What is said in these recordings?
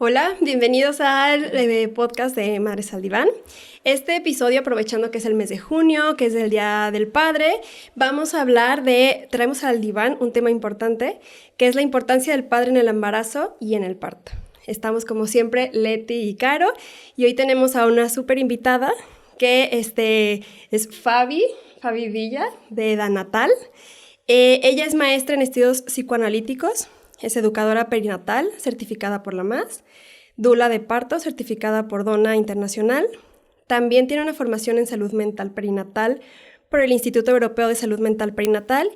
Hola, bienvenidos al podcast de Madres al Diván. Este episodio, aprovechando que es el mes de junio, que es el Día del Padre, traemos al diván un tema importante, que es la importancia del padre en el embarazo y en el parto. Estamos como siempre, Leti y Caro, y hoy tenemos a una súper invitada, que es Fabi Villa, de Danatal. Ella es maestra en estudios psicoanalíticos, es educadora perinatal, certificada por la MAS, dula de parto, certificada por Dona Internacional. También tiene una formación en salud mental perinatal por el Instituto Europeo de Salud Mental Perinatal.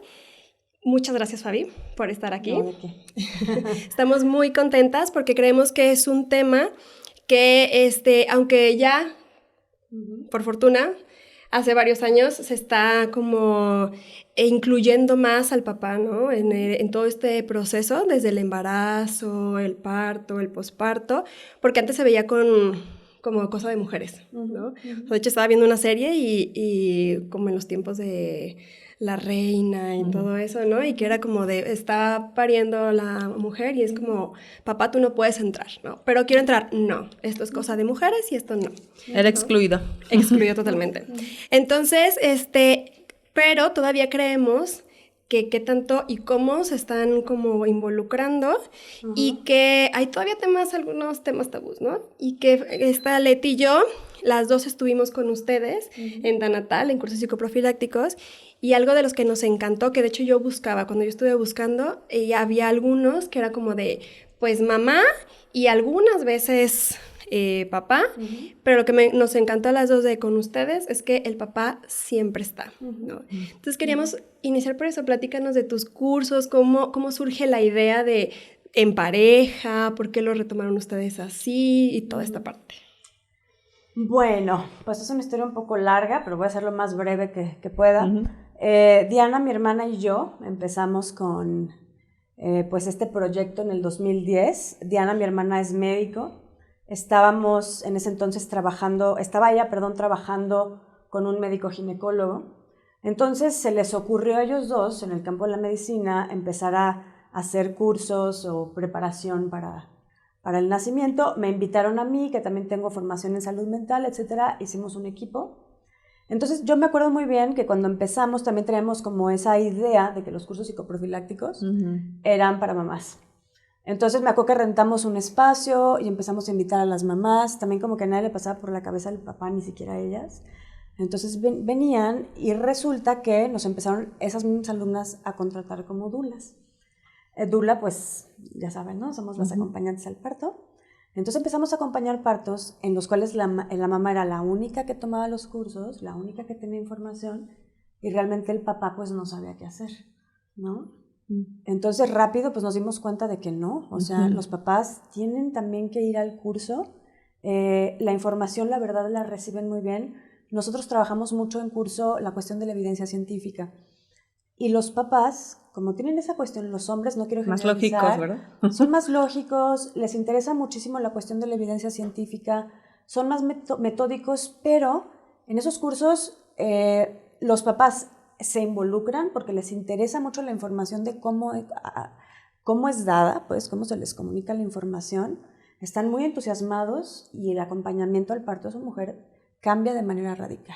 Muchas gracias, Fabi, por estar aquí. No, ¿de qué? Estamos muy contentas porque creemos que es un tema que, aunque ya, por fortuna, hace varios años se está como incluyendo más al papá, ¿no? En todo este proceso, desde el embarazo, el parto, el posparto, porque antes se veía como cosa de mujeres, ¿no? De hecho, estaba viendo una serie y como en los tiempos de la reina y todo eso, ¿no? Y que era como está pariendo la mujer y es como, papá, tú no puedes entrar, ¿no? Pero quiero entrar, no, esto es cosa de mujeres y esto no. Era excluido. Excluido totalmente. Entonces, pero todavía creemos que qué tanto y cómo se están como involucrando y que hay todavía algunos temas tabús, ¿no? Y que esta Leti y yo, las dos estuvimos con ustedes en Danatal, en cursos psicoprofilácticos, y algo de los que nos encantó, que de hecho yo buscaba, cuando yo estuve buscando, había algunos que era como de, pues mamá y algunas veces papá, pero lo que nos encantó a las dos con ustedes es que el papá siempre está, ¿no? Entonces queríamos iniciar por eso, platícanos de tus cursos, cómo surge la idea de en pareja, por qué lo retomaron ustedes así y toda esta parte. Bueno, pues es una historia un poco larga, pero voy a hacer lo más breve que pueda. Diana, mi hermana y yo empezamos con pues este proyecto en el 2010. Diana, mi hermana, es médico. Estábamos en ese entonces trabajando con un médico ginecólogo. Entonces se les ocurrió a ellos dos, en el campo de la medicina, empezar a hacer cursos o preparación para el nacimiento. Me invitaron a mí, que también tengo formación en salud mental, etcétera. Hicimos un equipo. Entonces yo me acuerdo muy bien que cuando empezamos también teníamos como esa idea de que los cursos psicoprofilácticos eran para mamás. Entonces me acuerdo que rentamos un espacio y empezamos a invitar a las mamás, también como que a nadie le pasaba por la cabeza al papá, ni siquiera a ellas. Entonces venían y resulta que nos empezaron esas mismas alumnas a contratar como dulas. Dula, pues ya saben, ¿no? Somos las acompañantes al parto. Entonces empezamos a acompañar partos en los cuales la mamá era la única que tomaba los cursos, la única que tenía información y realmente el papá pues no sabía qué hacer, ¿no? Entonces rápido pues nos dimos cuenta de que no, o sea, los papás tienen también que ir al curso, la información la verdad la reciben muy bien. Nosotros trabajamos mucho en curso la cuestión de la evidencia científica y los papás, como tienen esa cuestión, los hombres, no quiero generalizar, más lógicos, ¿verdad? Son más lógicos, les interesa muchísimo la cuestión de la evidencia científica, son más metódicos, pero en esos cursos los papás se involucran porque les interesa mucho la información de cómo es dada, pues cómo se les comunica la información, están muy entusiasmados y el acompañamiento al parto de su mujer cambia de manera radical.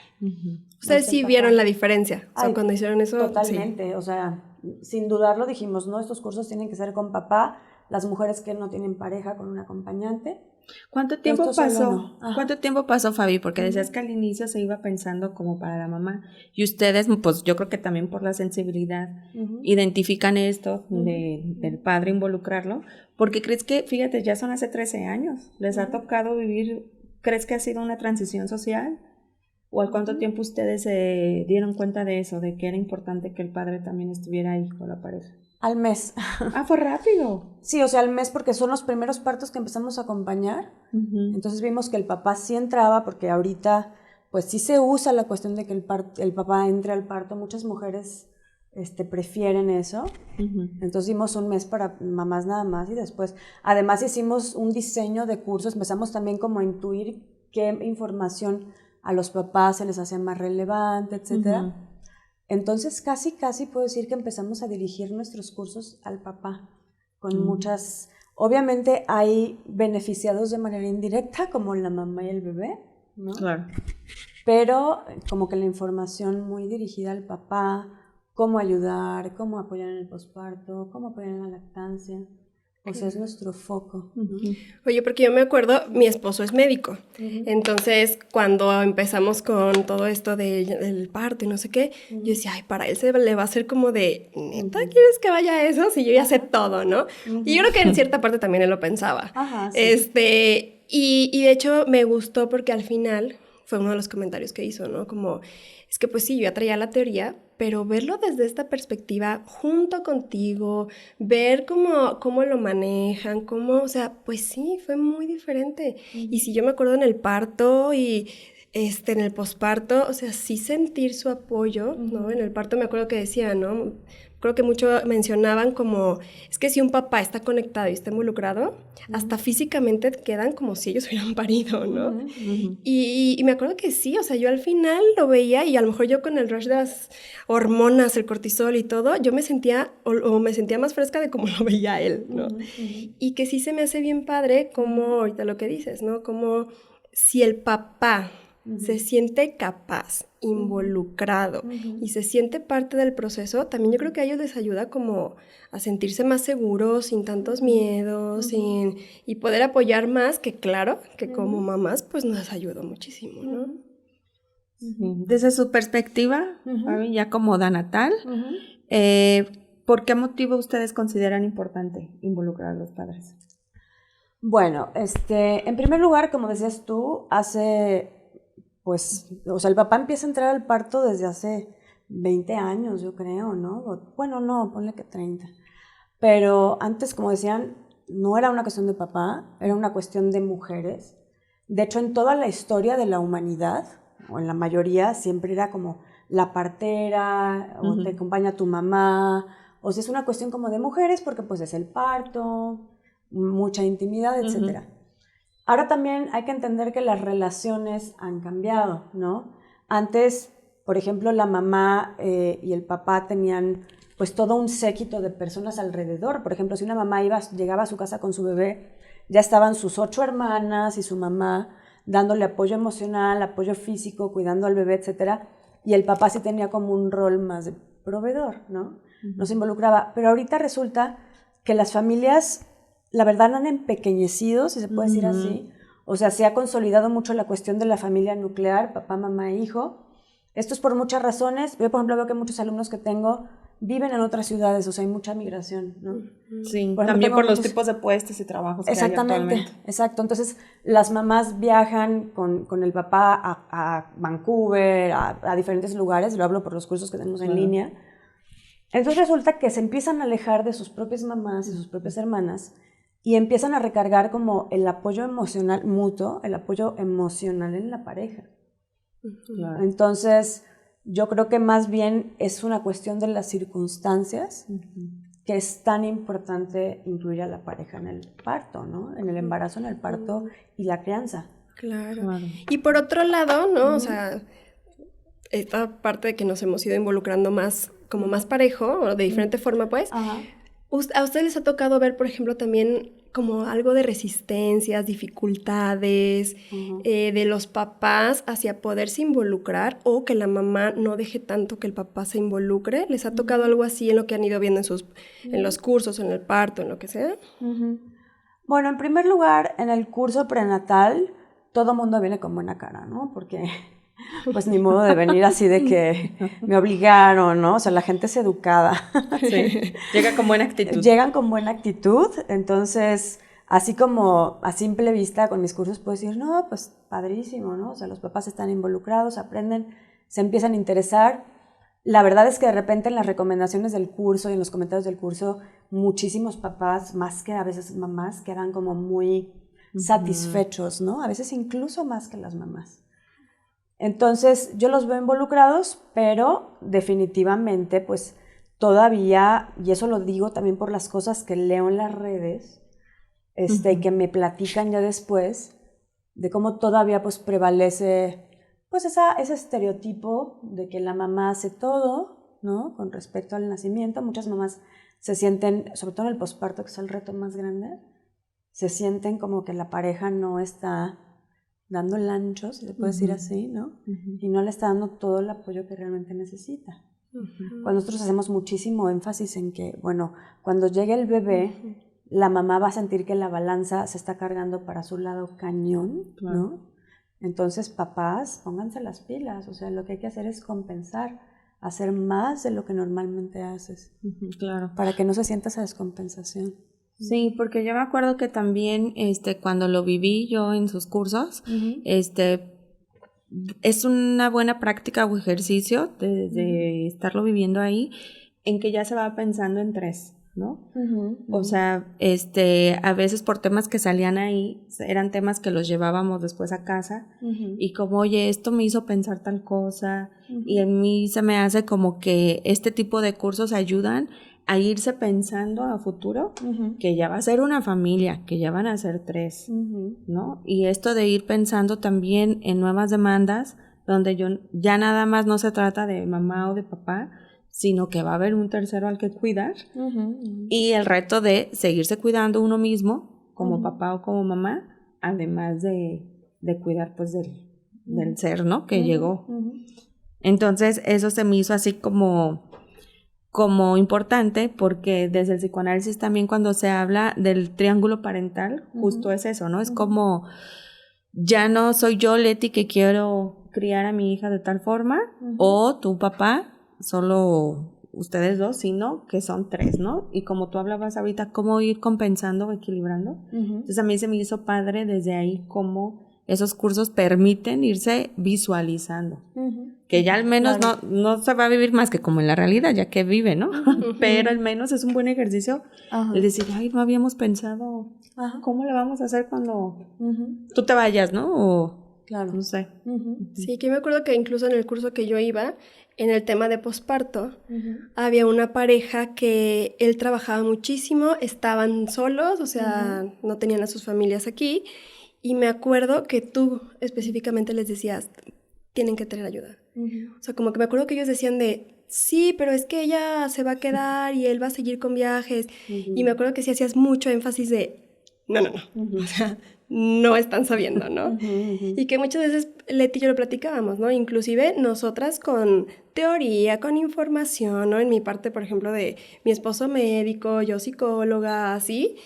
Ustedes sí vieron la diferencia, o sea, cuando hicieron eso. Totalmente, sí. O sea, sin dudarlo dijimos, no, estos cursos tienen que ser con papá, las mujeres que no tienen pareja con un acompañante. ¿Cuánto tiempo pasó? ¿Cuánto tiempo pasó, Fabi? Porque decías que al inicio se iba pensando como para la mamá. Y ustedes, pues yo creo que también por la sensibilidad, identifican esto del padre involucrarlo. Porque crees que, fíjate, ya son hace 13 años. ¿Les ha tocado vivir? ¿Crees que ha sido una transición social? ¿O al cuánto tiempo ustedes se dieron cuenta de eso, de que era importante que el padre también estuviera ahí con la pareja? Al mes. Ah, fue rápido. Sí, o sea, al mes porque son los primeros partos que empezamos a acompañar. Entonces vimos que el papá sí entraba porque ahorita pues sí se usa la cuestión de que el papá entre al parto. Muchas mujeres prefieren eso. Entonces dimos un mes para mamás nada más y después además hicimos un diseño de cursos. Empezamos también como a intuir qué información a los papás se les hacía más relevante, etcétera. Entonces casi puedo decir que empezamos a dirigir nuestros cursos al papá con muchas Obviamente hay beneficiados de manera indirecta, como la mamá y el bebé, ¿no? Claro. Pero como que la información muy dirigida al papá, cómo ayudar, cómo apoyar en el posparto, cómo apoyar en la lactancia. O sea, es nuestro foco. Oye, porque yo me acuerdo, mi esposo es médico. Entonces, cuando empezamos con todo esto del parto y no sé qué, yo decía, ay, para él se le va a hacer como de, ¿neta quieres que vaya a eso? Si yo ya sé todo, ¿no? Y yo creo que en cierta parte también él lo pensaba. Ajá, sí. Y de hecho me gustó porque al final fue uno de los comentarios que hizo, ¿no? Como, es que pues sí, yo ya traía la teoría, pero verlo desde esta perspectiva junto contigo, ver cómo lo manejan, o sea, pues sí, fue muy diferente. Y si yo me acuerdo en el parto y en el posparto, o sea, sí sentir su apoyo, ¿no? En el parto me acuerdo que decía, ¿no? Creo que mucho mencionaban como, es que si un papá está conectado y está involucrado, hasta físicamente quedan como si ellos hubieran parido, ¿no? Y me acuerdo que sí, o sea, yo al final lo veía y a lo mejor yo con el rush de las hormonas, el cortisol y todo, yo me sentía, o me sentía más fresca de como lo veía él, ¿no? Y que sí se me hace bien padre como ahorita lo que dices, ¿no? Como si el papá se siente capaz, involucrado y se siente parte del proceso, también yo creo que a ellos les ayuda como a sentirse más seguros, sin tantos miedos, y poder apoyar más, que claro, que como mamás pues nos ayudó muchísimo, ¿no? Desde su perspectiva, ya como natal, ¿por qué motivo ustedes consideran importante involucrar a los padres? Bueno, en primer lugar, como decías tú, pues, o sea, el papá empieza a entrar al parto desde hace 20 años, yo creo, ¿no? Bueno, no, ponle que 30. Pero antes, como decían, no era una cuestión de papá, era una cuestión de mujeres. De hecho, en toda la historia de la humanidad, o en la mayoría, siempre era como la partera, o te acompaña tu mamá, o sea, es una cuestión como de mujeres porque pues es el parto, mucha intimidad, etc. Ahora también hay que entender que las relaciones han cambiado, ¿no? Antes, por ejemplo, la mamá y el papá tenían pues todo un séquito de personas alrededor. Por ejemplo, si una mamá llegaba a su casa con su bebé, ya estaban sus 8 hermanas y su mamá dándole apoyo emocional, apoyo físico, cuidando al bebé, etc. Y el papá sí tenía como un rol más de proveedor, ¿no? No se involucraba. Pero ahorita resulta que las familias, la verdad, han empequeñecido, si se puede decir así. O sea, se ha consolidado mucho la cuestión de la familia nuclear, papá, mamá e hijo. Esto es por muchas razones. Yo, por ejemplo, veo que muchos alumnos que tengo viven en otras ciudades, o sea, hay mucha migración, ¿no? Sí, por ejemplo, también por los tipos de puestos y trabajos que hay actualmente. Exacto. Entonces, las mamás viajan con el papá a Vancouver, a diferentes lugares, lo hablo por los cursos que tenemos en línea. Entonces resulta que se empiezan a alejar de sus propias mamás y sus propias hermanas y empiezan a recargar como el apoyo emocional mutuo, el apoyo emocional en la pareja. Claro. Entonces, yo creo que más bien es una cuestión de las circunstancias que es tan importante incluir a la pareja en el parto, ¿no? En el embarazo, en el parto y la crianza. Claro. Y por otro lado, ¿no? O sea, esta parte de que nos hemos ido involucrando más, como más parejo, o de diferente forma, pues, ¿a ustedes les ha tocado ver, por ejemplo, también como algo de resistencias, dificultades de los papás hacia poderse involucrar o que la mamá no deje tanto que el papá se involucre? ¿Les ha tocado algo así en lo que han ido viendo en los cursos, en el parto, en lo que sea? Bueno, en primer lugar, en el curso prenatal, todo mundo viene con buena cara, ¿no? Porque pues ni modo de venir así de que me obligaron, ¿no? O sea, la gente es educada. Sí, llega con buena actitud. Llegan con buena actitud, entonces, así como a simple vista con mis cursos puedo decir, no, pues padrísimo, ¿no? O sea, los papás están involucrados, aprenden, se empiezan a interesar. La verdad es que de repente en las recomendaciones del curso y en los comentarios del curso, muchísimos papás, más que a veces mamás, quedan como muy satisfechos, ¿no? A veces incluso más que las mamás. Entonces, yo los veo involucrados, pero definitivamente, pues, todavía, y eso lo digo también por las cosas que leo en las redes, y que me platican ya después, de cómo todavía, pues, prevalece, pues, ese estereotipo de que la mamá hace todo, ¿no? Con respecto al nacimiento. Muchas mamás se sienten, sobre todo en el posparto, que es el reto más grande, se sienten como que la pareja no está dando el ancho, si se puede decir así, ¿no? Y no le está dando todo el apoyo que realmente necesita. Cuando nosotros hacemos muchísimo énfasis en que, bueno, cuando llegue el bebé, la mamá va a sentir que la balanza se está cargando para su lado cañón, ¿no? Entonces, papás, pónganse las pilas, o sea, lo que hay que hacer es compensar, hacer más de lo que normalmente haces, claro, para que no se sienta esa descompensación. Sí, porque yo me acuerdo que también, cuando lo viví yo en sus cursos, es una buena práctica o ejercicio de estarlo viviendo ahí, en que ya se va pensando en 3, ¿no? O sea, a veces por temas que salían ahí, eran temas que los llevábamos después a casa, y como, oye, esto me hizo pensar tal cosa, y a mí se me hace como que este tipo de cursos ayudan a irse pensando a futuro que ya va a ser una familia, que ya van a ser 3, ¿no? Y esto de ir pensando también en nuevas demandas, donde ya nada más no se trata de mamá o de papá, sino que va a haber un tercero al que cuidar, y el reto de seguirse cuidando uno mismo, como papá o como mamá, además de cuidar pues del ser, ¿no? Que llegó. Entonces eso se me hizo así como importante, porque desde el psicoanálisis también, cuando se habla del triángulo parental, justo es eso, ¿no? Es como, ya no soy yo, Leti, que quiero criar a mi hija de tal forma, o tu papá, solo ustedes 2, sino que son 3, ¿no? Y como tú hablabas ahorita, cómo ir compensando o equilibrando. Entonces a mí se me hizo padre desde ahí cómo esos cursos permiten irse visualizando. Que ya al menos no se va a vivir más que como en la realidad, ya que vive, ¿no? Pero al menos es un buen ejercicio el decir, ay, no habíamos pensado cómo le vamos a hacer cuando tú te vayas, ¿no? O, no sé. Sí, que me acuerdo que incluso en el curso que yo iba, en el tema de posparto, había una pareja que él trabajaba muchísimo, estaban solos, o sea, no tenían a sus familias aquí, y me acuerdo que tú específicamente les decías, tienen que tener ayuda. O sea, como que me acuerdo que ellos decían sí, pero es que ella se va a quedar y él va a seguir con viajes. Y me acuerdo que sí hacías mucho énfasis no. O sea, no están sabiendo, ¿no? Y que muchas veces Leti y yo lo platicábamos, ¿no? Inclusive nosotras con teoría, con información, ¿no? En mi parte, por ejemplo, de mi esposo médico, yo psicóloga, así,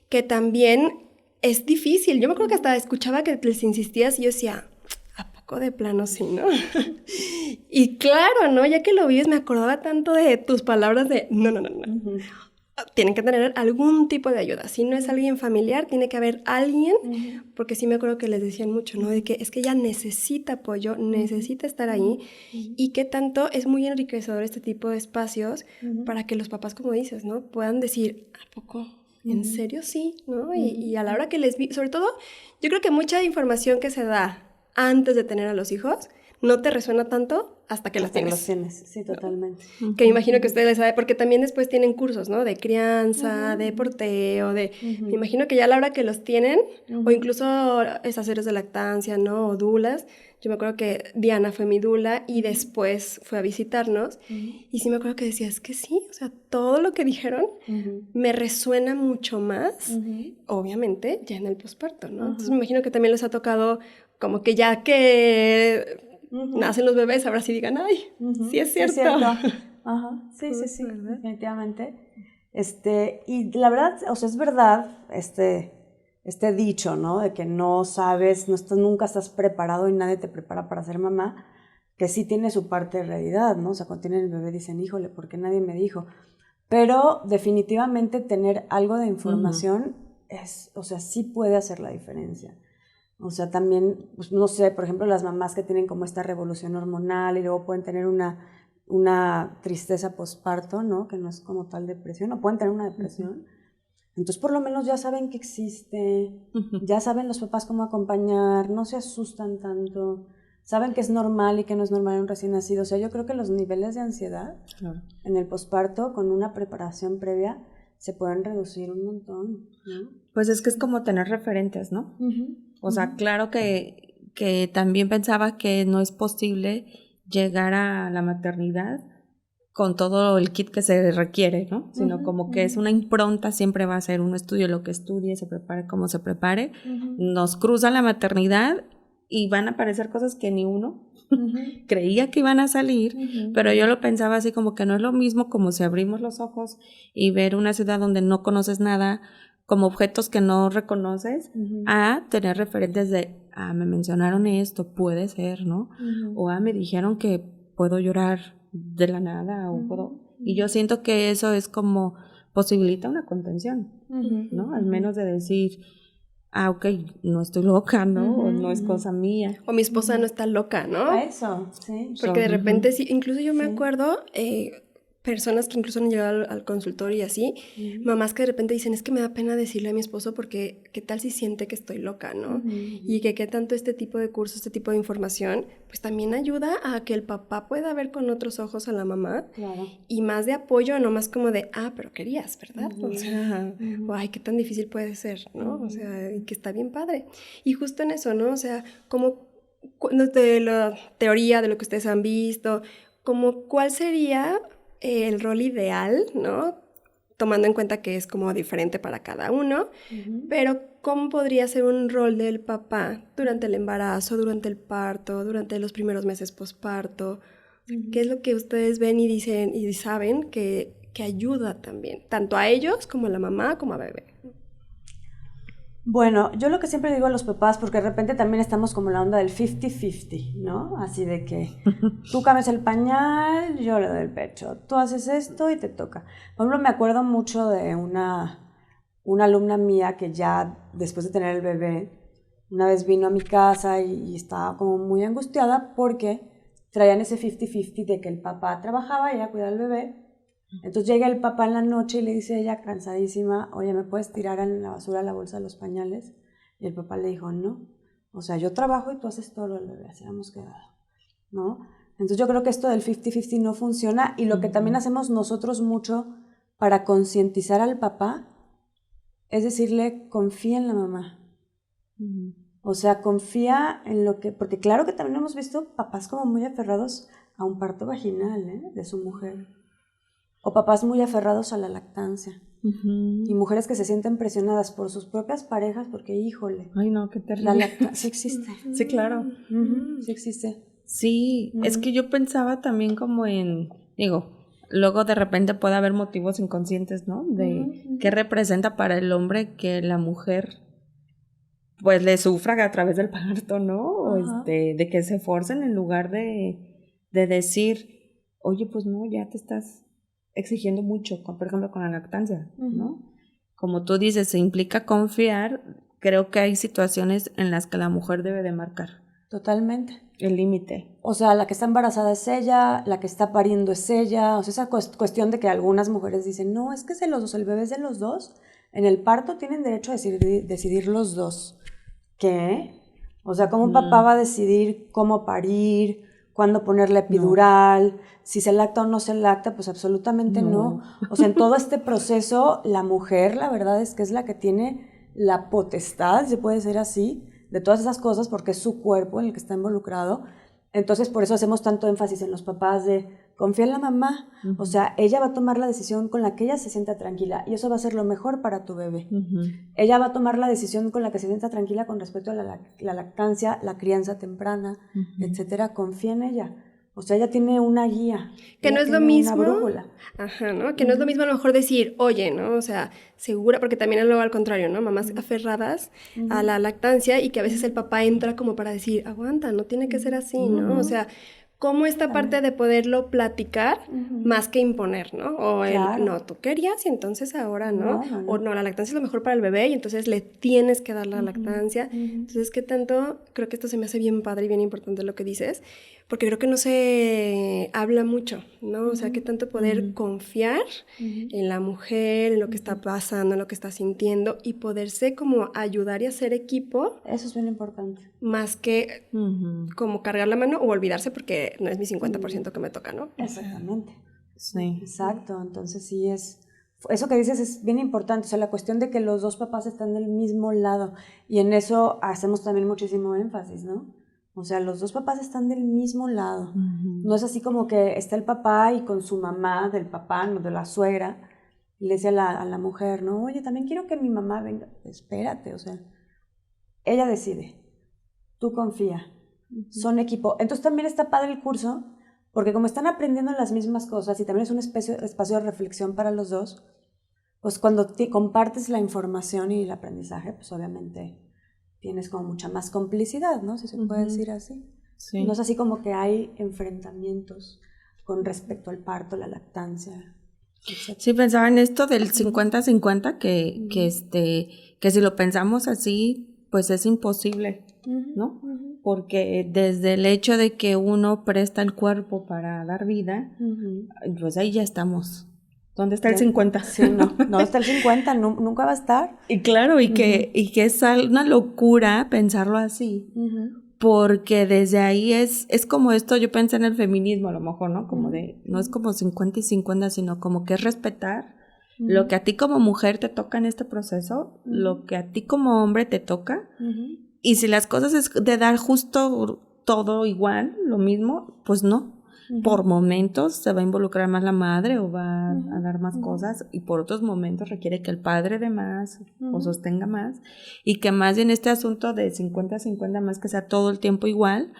que también es difícil. Yo me acuerdo que hasta escuchaba que les insistías y yo decía, ¿a poco de plano sí, no? Y claro, ¿no? Ya que lo vives, me acordaba tanto de tus palabras de no. Tienen que tener algún tipo de ayuda. Si no es alguien familiar, tiene que haber alguien, porque sí me acuerdo que les decían mucho, ¿no? De que es que ella necesita apoyo, necesita estar ahí, y que tanto es muy enriquecedor este tipo de espacios para que los papás, como dices, ¿no? Puedan decir, ¿a poco? ¿En serio? Sí, ¿no? Y a la hora que sobre todo, yo creo que mucha información que se da antes de tener a los hijos no te resuena tanto hasta que los tienes. Sí, totalmente. Que me imagino que ustedes les saben, porque también después tienen cursos, ¿no? De crianza, de porteo, me imagino que ya a la hora que los tienen, o incluso haceres de lactancia, ¿no? O dulas. Yo me acuerdo que Diana fue mi dula y después fue a visitarnos, y sí me acuerdo que decía, es que sí, o sea, todo lo que dijeron me resuena mucho más, obviamente, ya en el posparto, ¿no? Entonces me imagino que también les ha tocado como que ya que nacen los bebés, ahora sí digan, ay, sí es cierto. Sí, definitivamente. Y la verdad, o sea, es verdad, este dicho, ¿no? De que no sabes, nunca estás preparado y nadie te prepara para ser mamá, que sí tiene su parte de realidad, ¿no? O sea, cuando tienen el bebé dicen, híjole, ¿por qué nadie me dijo? Pero definitivamente tener algo de información o sea, sí puede hacer la diferencia. O sea, también, pues, no sé, por ejemplo, las mamás que tienen como esta revolución hormonal y luego pueden tener una tristeza posparto, ¿no? Que no es como tal depresión, o pueden tener una depresión. Entonces, por lo menos ya saben que existe, ya saben los papás cómo acompañar, no se asustan tanto, saben que es normal y que no es normal en un recién nacido. O sea, yo creo que los niveles de ansiedad en el posparto, con una preparación previa, se pueden reducir un montón, ¿no? Pues es que es como tener referentes, ¿no? O sea, claro que también pensaba que no es posible llegar a la maternidad con todo el kit que se requiere, ¿no? Sino como que es una impronta, siempre va a ser uno estudie lo que estudie, se prepare como se prepare, nos cruza la maternidad y van a aparecer cosas que ni uno creía que iban a salir, pero yo lo pensaba así como que no es lo mismo como si abrimos los ojos y ver una ciudad donde no conoces nada, como objetos que no reconoces, a tener referentes de, me mencionaron esto, puede ser, ¿no? O me dijeron que puedo llorar de la nada o puedo, y yo siento que eso es como posibilita una contención, ¿no? Al menos de decir, ok, no estoy loca, ¿no? O no es cosa mía. O mi esposa no está loca, ¿no? A eso, sí. Porque de repente sí, incluso yo me acuerdo, personas que incluso han llegado al consultorio y así, mamás que de repente dicen, es que me da pena decirle a mi esposo porque qué tal si siente que estoy loca, ¿no? Y que qué tanto este tipo de cursos, este tipo de información, pues también ayuda a que el papá pueda ver con otros ojos a la mamá, y más de apoyo, no más como de, pero querías, ¿verdad? O sea, ay, qué tan difícil puede ser, ¿no? O sea, y que está bien padre. Y justo en eso, ¿no? O sea, como de la teoría, de lo que ustedes han visto, como cuál sería el rol ideal, ¿no? Tomando en cuenta que es como diferente para cada uno, pero ¿cómo podría ser un rol del papá durante el embarazo, durante el parto, durante los primeros meses posparto? ¿Qué es lo que ustedes ven y dicen y saben que ayuda también, tanto a ellos como a la mamá como a bebé? Bueno, yo lo que siempre digo a los papás, porque de repente también estamos como en la onda del 50-50, ¿no? Así de que tú cambias el pañal, yo le doy el pecho, tú haces esto y te toca. Por ejemplo, me acuerdo mucho de una alumna mía que ya después de tener el bebé, una vez vino a mi casa y estaba como muy angustiada porque traían ese 50-50 de que el papá trabajaba y ella cuidaba al bebé. Entonces llega el papá en la noche y le dice a ella cansadísima, oye, ¿me puedes tirar en la basura la bolsa de los pañales? Y el papá le dijo, no, o sea, yo trabajo y tú haces todo lo del bebé, así hemos quedado, ¿no? Entonces yo creo que esto del 50-50 no funciona, y lo que también hacemos nosotros mucho para concientizar al papá es decirle, confía en la mamá. O sea, confía en lo que, porque claro que también hemos visto papás como muy aferrados a un parto vaginal, de su mujer. O papás muy aferrados a la lactancia. Y mujeres que se sienten presionadas por sus propias parejas porque, híjole. Ay, no, qué terrible. La lactancia sí existe. Sí, claro. Sí existe. Sí, es que yo pensaba también como en, luego de repente puede haber motivos inconscientes, ¿no? De qué representa para el hombre que la mujer pues le sufra a través del parto, ¿no? O de que se forcen en lugar de decir, oye, pues no, ya te estás exigiendo mucho, por ejemplo, con la lactancia, ¿no? Como tú dices, se implica confiar. Creo que hay situaciones en las que la mujer debe de marcar. Totalmente. El límite. O sea, la que está embarazada es ella, la que está pariendo es ella. O sea, esa cuestión de que algunas mujeres dicen, no, es que es de los dos, el bebé es de los dos. En el parto tienen derecho a decidir los dos. ¿Qué? O sea, ¿cómo un papá va a decidir cómo parir, cuándo poner la epidural, si se lacta o no se lacta? Pues absolutamente no. O sea, en todo este proceso, la mujer, la verdad es que es la que tiene la potestad, se puede decir así, de todas esas cosas, porque es su cuerpo en el que está involucrado. Entonces, por eso hacemos tanto énfasis en los papás de confía en la mamá. O sea, ella va a tomar la decisión con la que ella se sienta tranquila, y eso va a ser lo mejor para tu bebé. Ella va a tomar la decisión con la que se sienta tranquila con respecto a la lactancia, la crianza temprana, etcétera. Confía en ella. O sea, ella tiene una guía. Que no es lo mismo. Una brújula. Ajá, ¿no? Que no es lo mismo a lo mejor decir, oye, ¿no? O sea, segura, porque también es luego al contrario, ¿no? Mamás aferradas a la lactancia, y que a veces el papá entra como para decir, aguanta, no tiene que ser así, ¿no? O sea, como esta parte de poderlo platicar más que imponer, ¿no? O el, no, tú querías y entonces ahora no. O no, la lactancia es lo mejor para el bebé y entonces le tienes que dar la lactancia. Entonces, ¿qué tanto? Creo que esto se me hace bien padre y bien importante lo que dices, porque creo que no se habla mucho, ¿no? O sea, ¿qué tanto poder confiar en la mujer, en lo que está pasando, en lo que está sintiendo, y poderse como ayudar y hacer equipo? Eso es bien importante. Más que como cargar la mano o olvidarse porque no es mi 50% que me toca, ¿no? Exactamente. Sí. Exacto, entonces sí es... Eso que dices es bien importante, o sea, la cuestión de que los dos papás están del mismo lado, y en eso hacemos también muchísimo énfasis, ¿no? O sea, los dos papás están del mismo lado. No es así como que está el papá y con su mamá del papá, no, de la suegra, y le dice a la mujer, no, oye, también quiero que mi mamá venga. Espérate, o sea, ella decide, tú confía, son equipo. Entonces también está padre el curso, porque como están aprendiendo las mismas cosas y también es un espacio de reflexión para los dos, pues cuando compartes la información y el aprendizaje, pues obviamente tienes como mucha más complicidad, ¿no? Si se puede decir así. Sí. No es así como que hay enfrentamientos con respecto al parto, la lactancia, etc. Sí, pensaba en esto del 50-50, que si lo pensamos así, pues es imposible, ¿no? Porque desde el hecho de que uno presta el cuerpo para dar vida, pues ahí ya estamos. ¿Dónde está el 50? Sí, no está el 50, nunca va a estar. Y claro, y que es una locura pensarlo así, porque desde ahí es como esto, yo pensé en el feminismo a lo mejor, ¿no? Como de, no es como 50 y 50, sino como que es respetar lo que a ti como mujer te toca en este proceso, lo que a ti como hombre te toca, y si las cosas es de dar justo todo igual, lo mismo, pues no. Por momentos se va a involucrar más la madre o va a dar más cosas, y por otros momentos requiere que el padre dé más o sostenga más, y que más bien este asunto de 50-50, más que sea todo el tiempo igual,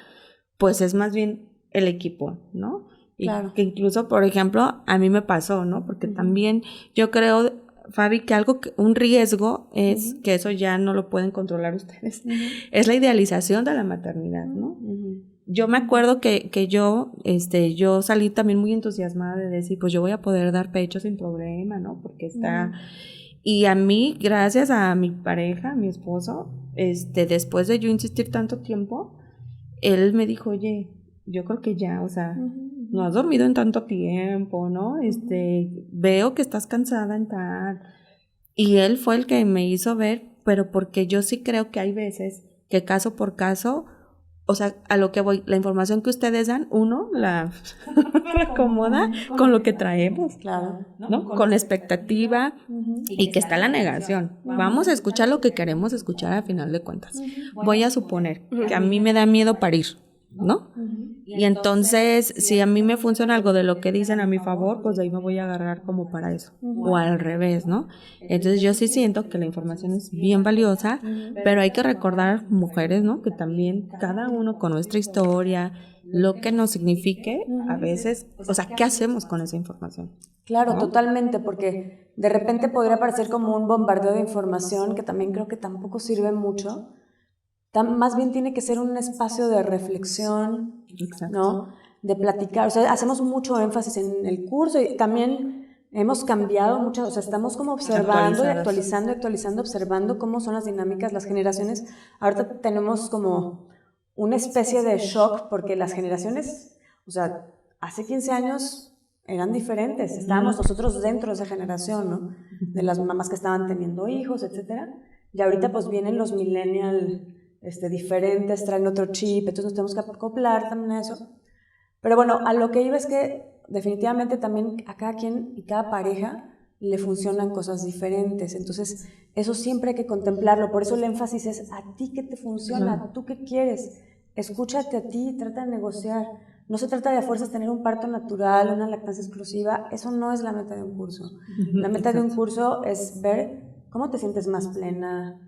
pues es más bien el equipo, ¿no? Y claro. Que incluso, por ejemplo, a mí me pasó, ¿no? Porque también yo creo, Fabi, que un riesgo es que eso ya no lo pueden controlar ustedes, es la idealización de la maternidad, ¿no? Yo me acuerdo que yo salí también muy entusiasmada de decir, pues yo voy a poder dar pecho sin problema, ¿no? Porque está... Y a mí, gracias a mi pareja, mi esposo, después de yo insistir tanto tiempo, él me dijo, oye, yo creo que ya, o sea, no has dormido en tanto tiempo, ¿no? Veo que estás cansada en tal... Y él fue el que me hizo ver, pero porque yo sí creo que hay veces que caso por caso... O sea, a lo que voy, la información que ustedes dan, uno la acomoda con lo que traemos, claro, ¿no? Con la expectativa y que está la negación. Vamos a escuchar lo que queremos escuchar a final de cuentas. Voy a suponer que a mí me da miedo parir, ¿no? Y entonces, si a mí me funciona algo de lo que dicen a mi favor, pues de ahí me voy a agarrar como para eso. O al revés, ¿no? Entonces yo sí siento que la información es bien valiosa, pero hay que recordar, mujeres, ¿no? Que también cada uno con nuestra historia, lo que nos signifique, a veces, o sea, ¿qué hacemos con esa información? Claro, ¿no? Totalmente, porque de repente podría parecer como un bombardeo de información que también creo que tampoco sirve mucho. Más bien tiene que ser un espacio de reflexión, exacto, ¿no? De platicar. O sea, hacemos mucho énfasis en el curso y también hemos cambiado mucho, o sea, estamos como observando y actualizando, observando cómo son las dinámicas, las generaciones. Ahorita tenemos como una especie de shock porque las generaciones, o sea, hace 15 años eran diferentes. Estábamos nosotros dentro de esa generación, ¿no? De las mamás que estaban teniendo hijos, etcétera. Y ahorita pues vienen los millennials diferentes, traen otro chip, entonces nos tenemos que acoplar también a eso. Pero bueno, a lo que iba es que definitivamente también a cada quien y cada pareja le funcionan cosas diferentes, entonces eso siempre hay que contemplarlo, por eso el énfasis es a ti qué te funciona, tú qué quieres, escúchate a ti, trata de negociar. No se trata de a fuerzas tener un parto natural, una lactancia exclusiva, eso no es la meta de un curso. La meta de un curso es ver cómo te sientes más plena,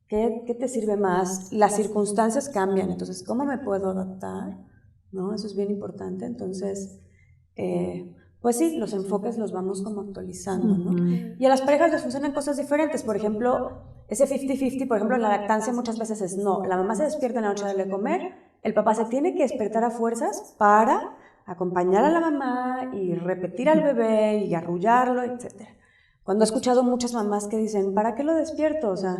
¿qué te sirve más? Las circunstancias cambian, entonces, ¿cómo me puedo adaptar? ¿No? Eso es bien importante, entonces, pues sí, los enfoques los vamos como actualizando, ¿no? Y a las parejas les funcionan cosas diferentes, por ejemplo, ese 50-50, por ejemplo, en la lactancia muchas veces es no, la mamá se despierta en la noche a darle a comer, el papá se tiene que despertar a fuerzas para acompañar a la mamá y repetir al bebé y arrullarlo, etcétera. Cuando he escuchado muchas mamás que dicen, ¿para qué lo despierto? O sea,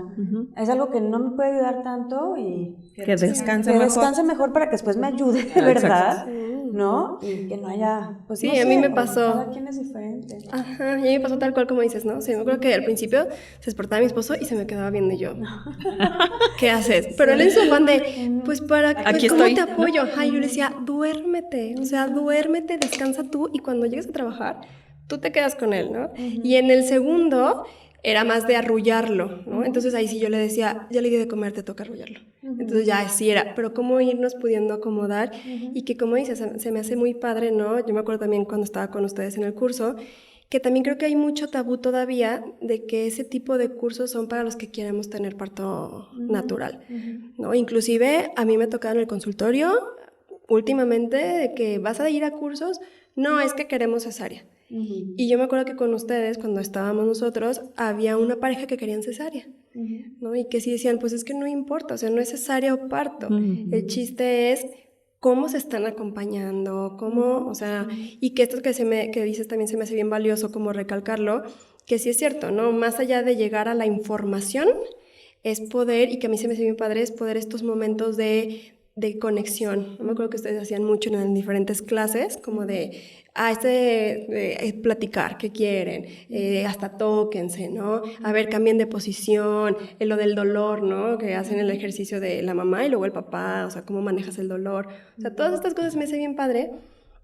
es algo que no me puede ayudar tanto y que descanse mejor para que después me ayude, de verdad, ¿no? Y que no haya, pues sí, no sé, a mí me pasó. Cada quien es diferente. Ajá, y a mí me pasó tal cual como dices, ¿no? O sea, me acuerdo que al principio se despertaba mi esposo y se me quedaba viendo y yo, ¿qué haces? Pero él en su afán de, pues para que, aquí ¿cómo estoy, te apoyo? Ajá, y yo le decía, duérmete, o sea, duérmete, descansa tú y cuando llegues a trabajar, tú te quedas con él, ¿no? Y en el segundo, era más de arrullarlo, ¿no? Entonces ahí sí yo le decía, ya le di de comer, te toca arrullarlo. Entonces ya así era, pero cómo irnos pudiendo acomodar y que como dices, se me hace muy padre, ¿no? Yo me acuerdo también cuando estaba con ustedes en el curso, que también creo que hay mucho tabú todavía de que ese tipo de cursos son para los que queremos tener parto natural, ¿no? Inclusive a mí me tocaba en el consultorio últimamente de que vas a ir a cursos, no, es que queremos cesárea. Y yo me acuerdo que con ustedes, cuando estábamos nosotros, había una pareja que querían cesárea, ¿no? Y que sí decían, pues es que no importa, o sea, no es cesárea o parto. El chiste es cómo se están acompañando, cómo, o sea, y que esto que dices también se me hace bien valioso como recalcarlo, que sí es cierto, ¿no? Más allá de llegar a la información, es poder, y que a mí se me hace bien padre, es poder estos momentos de conexión. No me acuerdo que ustedes hacían mucho en diferentes clases, como de platicar, ¿qué quieren? Hasta tóquense, ¿no? A ver, cambien de posición, lo del dolor, ¿no? Que hacen el ejercicio de la mamá y luego el papá, o sea, cómo manejas el dolor. O sea, todas estas cosas me hace bien padre,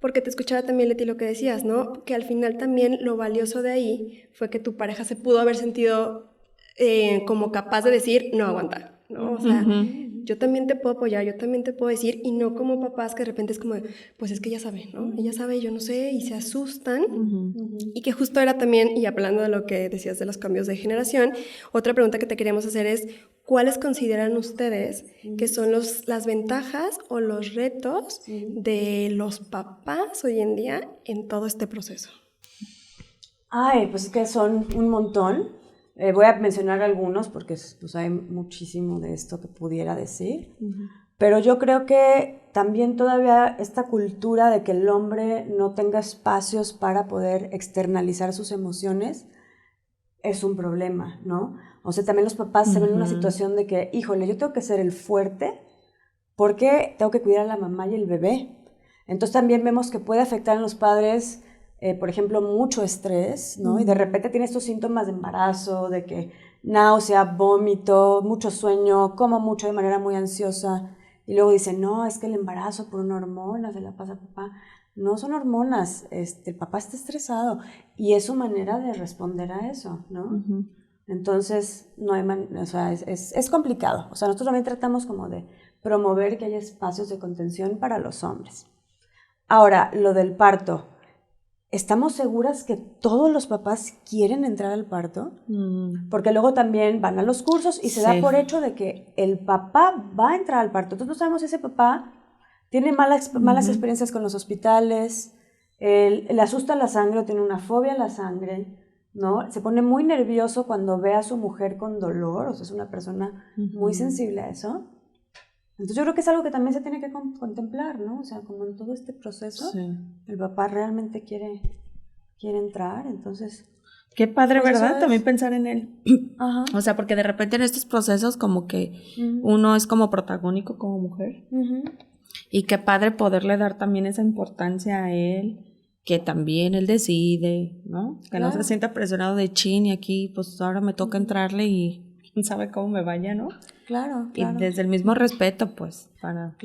porque te escuchaba también, Leti, lo que decías, ¿no? Que al final también lo valioso de ahí fue que tu pareja se pudo haber sentido como capaz de decir, no aguanta, ¿no? O sea, yo también te puedo apoyar, yo también te puedo decir, y no como papás que de repente es como, pues es que ella sabe, ¿no? Ella sabe, yo no sé, y se asustan. Y que justo era también, y hablando de lo que decías de los cambios de generación, otra pregunta que te queríamos hacer es, ¿cuáles consideran ustedes que son las ventajas o los retos de los papás hoy en día en todo este proceso? Ay, pues es que son un montón. Voy a mencionar algunos porque pues, hay muchísimo de esto que pudiera decir. Pero yo creo que también todavía esta cultura de que el hombre no tenga espacios para poder externalizar sus emociones es un problema, ¿no? O sea, también los papás se ven en una situación de que, híjole, yo tengo que ser el fuerte porque tengo que cuidar a la mamá y el bebé. Entonces también vemos que puede afectar en los padres, por ejemplo, mucho estrés, ¿no? Y de repente tiene estos síntomas de embarazo, de que náusea, vómito, mucho sueño, como mucho de manera muy ansiosa. Y luego dicen, no, es que el embarazo por una hormona se la pasa a papá. No son hormonas, el papá está estresado y es su manera de responder a eso, ¿no? Entonces, no hay o sea, es complicado. O sea, nosotros también tratamos como de promover que haya espacios de contención para los hombres. Ahora, lo del parto. ¿Estamos seguras que todos los papás quieren entrar al parto? Porque luego también van a los cursos y se da por hecho de que el papá va a entrar al parto. Entonces no sabemos si ese papá tiene malas experiencias con los hospitales, le asusta la sangre o tiene una fobia a la sangre, ¿no? Se pone muy nervioso cuando ve a su mujer con dolor, o sea, es una persona muy sensible a eso. Entonces yo creo que es algo que también se tiene que contemplar, ¿no? O sea, como en todo este proceso, el papá realmente quiere entrar, entonces... Qué padre, pues ¿verdad? También pensar en él. O sea, porque de repente en estos procesos como que uno es como protagónico como mujer. Y qué padre poderle dar también esa importancia a él, que también él decide, ¿no? Que no se sienta presionado de chin y aquí pues ahora me toca entrarle y quién sabe cómo me vaya, ¿no? Claro. Y desde el mismo respeto, pues, para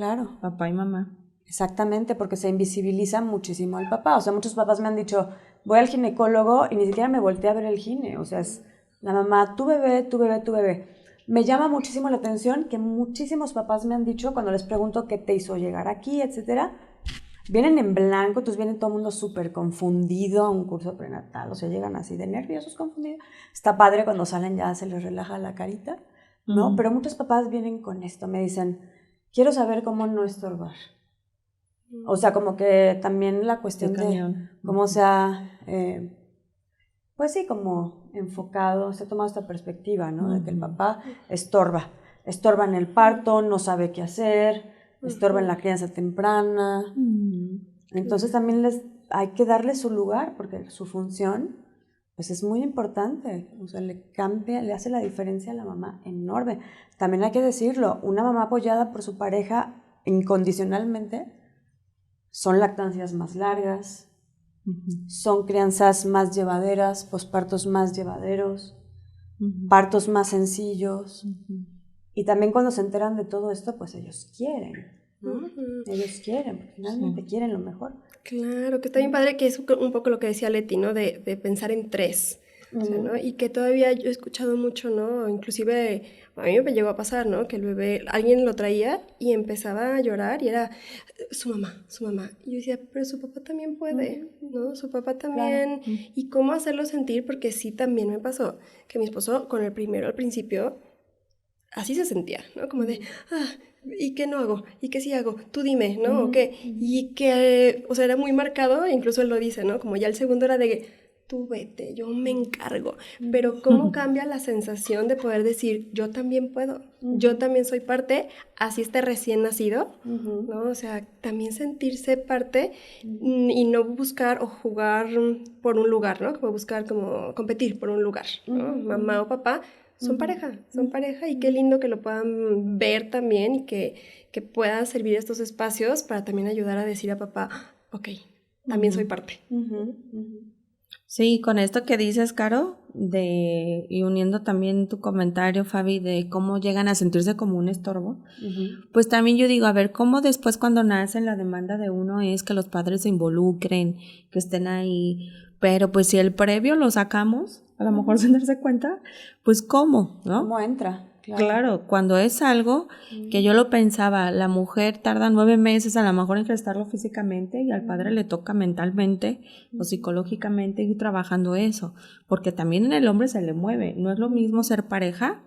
papá y mamá. Exactamente, porque se invisibiliza muchísimo al papá. O sea, muchos papás me han dicho, voy al ginecólogo y ni siquiera me volteé a ver el gine. O sea, es la mamá, tu bebé, tu bebé, tu bebé. Me llama muchísimo la atención que muchísimos papás me han dicho, cuando les pregunto qué te hizo llegar aquí, etcétera, vienen en blanco, entonces viene todo el mundo súper confundido a un curso prenatal. O sea, llegan así de nerviosos, confundidos. Está padre cuando salen, ya se les relaja la carita, ¿no? Pero muchos papás vienen con esto, me dicen, quiero saber cómo no estorbar. O sea, como que también la cuestión de cómo se ha, pues sí, como enfocado, se ha tomado esta perspectiva, ¿no? De que el papá estorba en el parto, no sabe qué hacer, estorba en la crianza temprana. Entonces también hay que darle su lugar, porque su función pues es muy importante, o sea, le hace la diferencia a la mamá enorme. También hay que decirlo, una mamá apoyada por su pareja incondicionalmente son lactancias más largas, son crianzas más llevaderas, pospartos más llevaderos, partos más sencillos. Y también cuando se enteran de todo esto, pues ellos quieren, ¿no? Ellos quieren, porque finalmente quieren lo mejor. Claro, que está bien padre, que es un poco lo que decía Leti, ¿no? De pensar en tres. O sea, ¿no? Y que todavía yo he escuchado mucho, ¿no? Inclusive a mí me llegó a pasar, ¿no? Que el bebé, alguien lo traía y empezaba a llorar y era su mamá. Y yo decía, pero su papá también puede, ¿no? Su papá también. Claro. Y cómo hacerlo sentir, porque sí también me pasó, que mi esposo con el primero al principio, así se sentía, ¿no? Como de, ¿y qué no hago? ¿Y qué sí hago? Tú dime, ¿no? ¿O qué? Y que, o sea, era muy marcado, incluso él lo dice, ¿no? Como ya el segundo era de, tú vete, yo me encargo. Pero cómo cambia la sensación de poder decir, yo también puedo, yo también soy parte, así esté recién nacido, ¿no? O sea, también sentirse parte y no buscar o jugar por un lugar, ¿no? Como buscar, como competir por un lugar, ¿no? Mamá o papá son pareja y qué lindo que lo puedan ver también y que puedan servir estos espacios para también ayudar a decir a papá, ok, también soy parte. Sí, con esto que dices, Caro, y uniendo también tu comentario, Fabi, de cómo llegan a sentirse como un estorbo, pues también yo digo, a ver, cómo después cuando nacen la demanda de uno es que los padres se involucren, que estén ahí, pero pues si el previo lo sacamos, a lo mejor sin darse cuenta, pues ¿cómo? ¿No? ¿Cómo entra? Claro, cuando es algo que yo lo pensaba, la mujer tarda 9 meses a lo mejor en gestarlo físicamente y al padre le toca mentalmente o psicológicamente ir trabajando eso, porque también en el hombre se le mueve, no es lo mismo ser pareja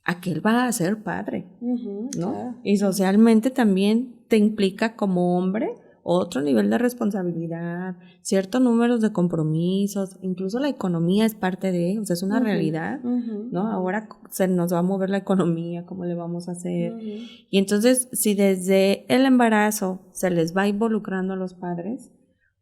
a que él va a ser padre, ¿no? Claro. Y socialmente también te implica como hombre otro nivel de responsabilidad, ciertos números de compromisos, incluso la economía es parte de, o sea, es una realidad, ¿no? Ahora se nos va a mover la economía, ¿cómo le vamos a hacer? Y entonces, si desde el embarazo se les va involucrando a los padres,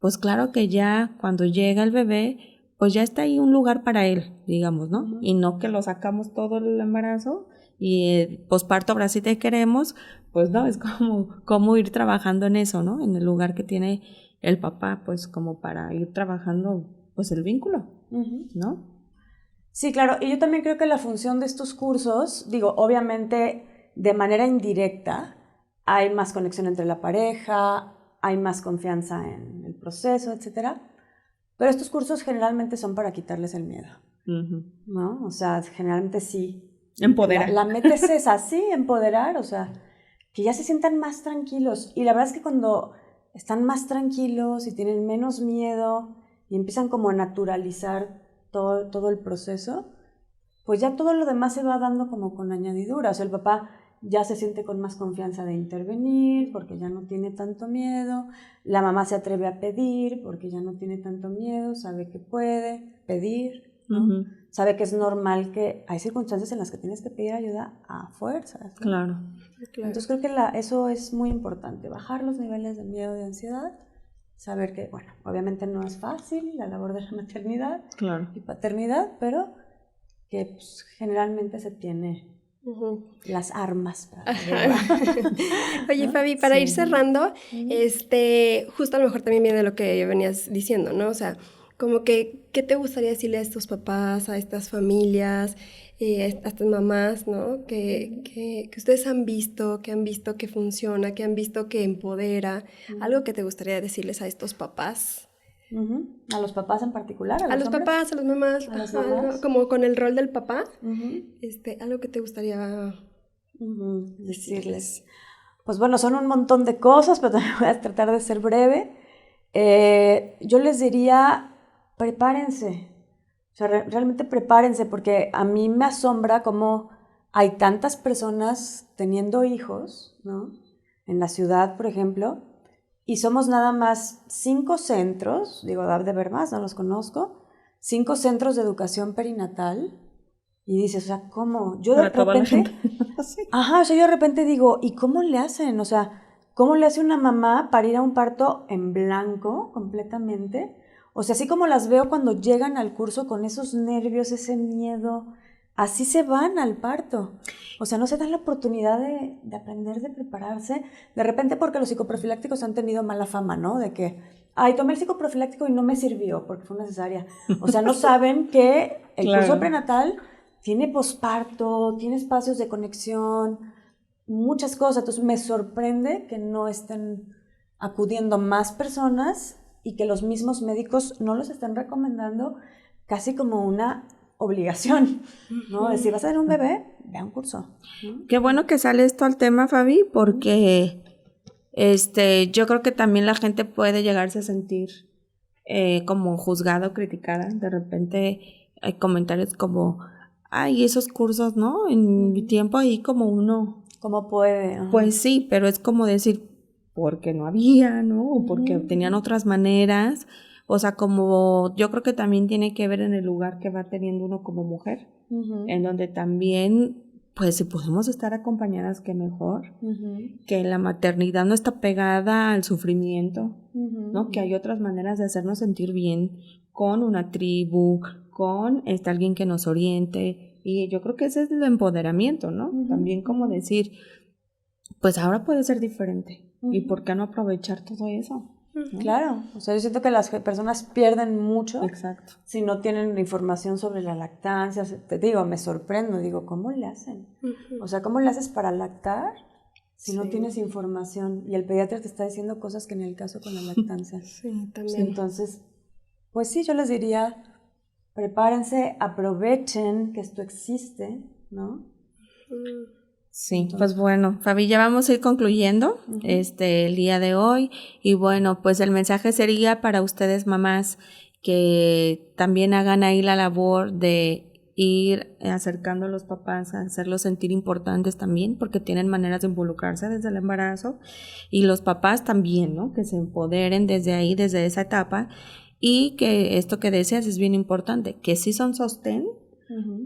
pues claro que ya cuando llega el bebé, pues ya está ahí un lugar para él, digamos, ¿no? Y no que lo sacamos todo el embarazo y posparto ahora sí te queremos, pues no, es como ir trabajando en eso, ¿no? En el lugar que tiene el papá, pues como para ir trabajando, pues el vínculo, ¿no? Sí, claro, y yo también creo que la función de estos cursos, digo, obviamente de manera indirecta, hay más conexión entre la pareja, hay más confianza en el proceso, etcétera, pero estos cursos generalmente son para quitarles el miedo, ¿no? O sea, generalmente sí. Empoderar. La meta es esa, sí, empoderar, o sea, que ya se sientan más tranquilos. Y la verdad es que cuando están más tranquilos y tienen menos miedo y empiezan como a naturalizar todo el proceso, pues ya todo lo demás se va dando como con añadidura. O sea, el papá ya se siente con más confianza de intervenir porque ya no tiene tanto miedo. La mamá se atreve a pedir porque ya no tiene tanto miedo, sabe que puede pedir, ¿no? Sabe que es normal, que hay circunstancias en las que tienes que pedir ayuda a fuerzas, ¿no? Claro. Entonces creo que eso es muy importante, bajar los niveles de miedo, de ansiedad, saber que, bueno, obviamente no es fácil la labor de la maternidad y paternidad, pero que pues, generalmente se tiene las armas para Oye, ¿no? Fabi, para ir cerrando, justo a lo mejor también viene lo que venías diciendo, ¿no? O sea, como que, ¿qué te gustaría decirle a estos papás, a estas familias, a estas mamás, ¿no? Que ustedes han visto que funciona, que han visto que empodera, algo que te gustaría decirles a estos papás. ¿A los papás en particular? A los papás, a las mamás, algo, como con el rol del papá, algo que te gustaría decirles. Pues bueno, son un montón de cosas, pero también voy a tratar de ser breve. Yo les diría, prepárense, o sea, realmente prepárense, porque a mí me asombra cómo hay tantas personas teniendo hijos, ¿no? En la ciudad, por ejemplo, y somos nada más 5 centros, digo, debe de haber más, no los conozco, 5 centros de educación perinatal, y dices, o sea, ¿cómo? Yo de repente, o sea, yo de repente digo, ¿y cómo le hacen? O sea, ¿cómo le hace una mamá para ir a un parto en blanco completamente? O sea, así como las veo cuando llegan al curso con esos nervios, ese miedo, así se van al parto. O sea, no se dan la oportunidad de aprender, de prepararse. De repente porque los psicoprofilácticos han tenido mala fama, ¿no? De que, tomé el psicoprofiláctico y no me sirvió porque fue una cesárea. O sea, no saben que el curso prenatal tiene posparto, tiene espacios de conexión, muchas cosas. Entonces me sorprende que no estén acudiendo más personas y que los mismos médicos no los estén recomendando, casi como una obligación, ¿no? Decir, vas a tener un bebé, ve a un curso. Qué bueno que sale esto al tema, Fabi, porque yo creo que también la gente puede llegarse a sentir como juzgada o criticada. De repente hay comentarios como, ay, esos cursos, ¿no? En mi tiempo ahí como uno... ¿Cómo puede? Pues sí, pero es como decir, porque no había, ¿no? O porque tenían otras maneras. O sea, como yo creo que también tiene que ver en el lugar que va teniendo uno como mujer, en donde también, pues si podemos estar acompañadas, que mejor, que la maternidad no está pegada al sufrimiento, ¿no? Que hay otras maneras de hacernos sentir bien con una tribu, con alguien que nos oriente, y yo creo que ese es el empoderamiento, ¿no? También como decir, pues ahora puede ser diferente, ¿y por qué no aprovechar todo eso? ¿No? Claro, o sea, yo siento que las personas pierden mucho. Exacto. Si no tienen información sobre la lactancia. Te digo, me sorprendo, digo, ¿cómo le hacen? O sea, ¿cómo le haces para lactar si no tienes información? Y el pediatra te está diciendo cosas que en el caso con la lactancia. Sí, también. Entonces, pues sí, yo les diría, prepárense, aprovechen que esto existe, ¿no? Sí, entonces, pues bueno, Fabi, ya vamos a ir concluyendo el día de hoy, y bueno, pues el mensaje sería para ustedes mamás que también hagan ahí la labor de ir acercando a los papás, a hacerlos sentir importantes también, porque tienen maneras de involucrarse desde el embarazo, y los papás también, ¿no? Que se empoderen desde ahí, desde esa etapa, y que esto que deseas es bien importante, que sí son sostén,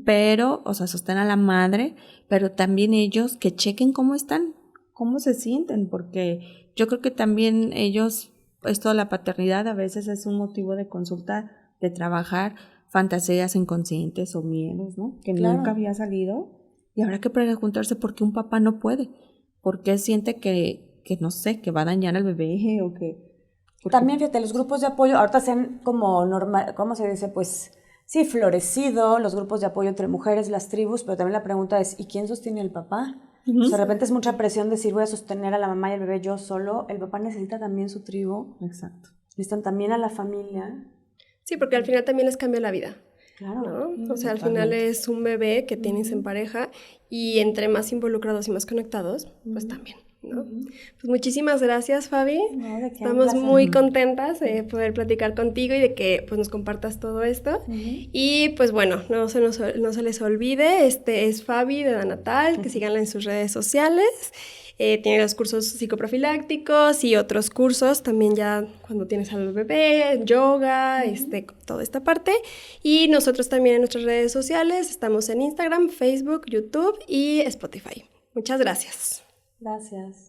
pero, o sea, sostén a la madre, pero también ellos que chequen cómo están, cómo se sienten, porque yo creo que también ellos, esto de la paternidad a veces es un motivo de consulta, de trabajar fantasías inconscientes o miedos, ¿no? Que nunca había salido, y habrá que preguntarse por qué un papá no puede, por qué siente que no sé, que va a dañar al bebé o que... También, fíjate, los grupos de apoyo ahorita se han como normal, ¿cómo se dice? Pues sí, florecido, los grupos de apoyo entre mujeres, las tribus, pero también la pregunta es, ¿y quién sostiene al papá? O sea, de repente es mucha presión decir, voy a sostener a la mamá y al bebé yo solo. El papá necesita también su tribu. Exacto. Necesitan también a la familia. Sí, porque al final también les cambia la vida. Claro. ¿No? O sea, al final es un bebé que tienes en pareja, y entre más involucrados y más conectados, pues también, ¿no? Pues muchísimas gracias, Fabi. No, ¿de qué? Estamos muy contentas de poder platicar contigo y de que pues nos compartas todo esto. Y pues bueno, no se les olvide, es Fabi de Danatal, que síganla en sus redes sociales. Tiene los cursos psicoprofilácticos y otros cursos también ya cuando tienes al bebé, yoga, toda esta parte. Y nosotros también en nuestras redes sociales estamos en Instagram, Facebook, YouTube y Spotify. Muchas gracias. Gracias.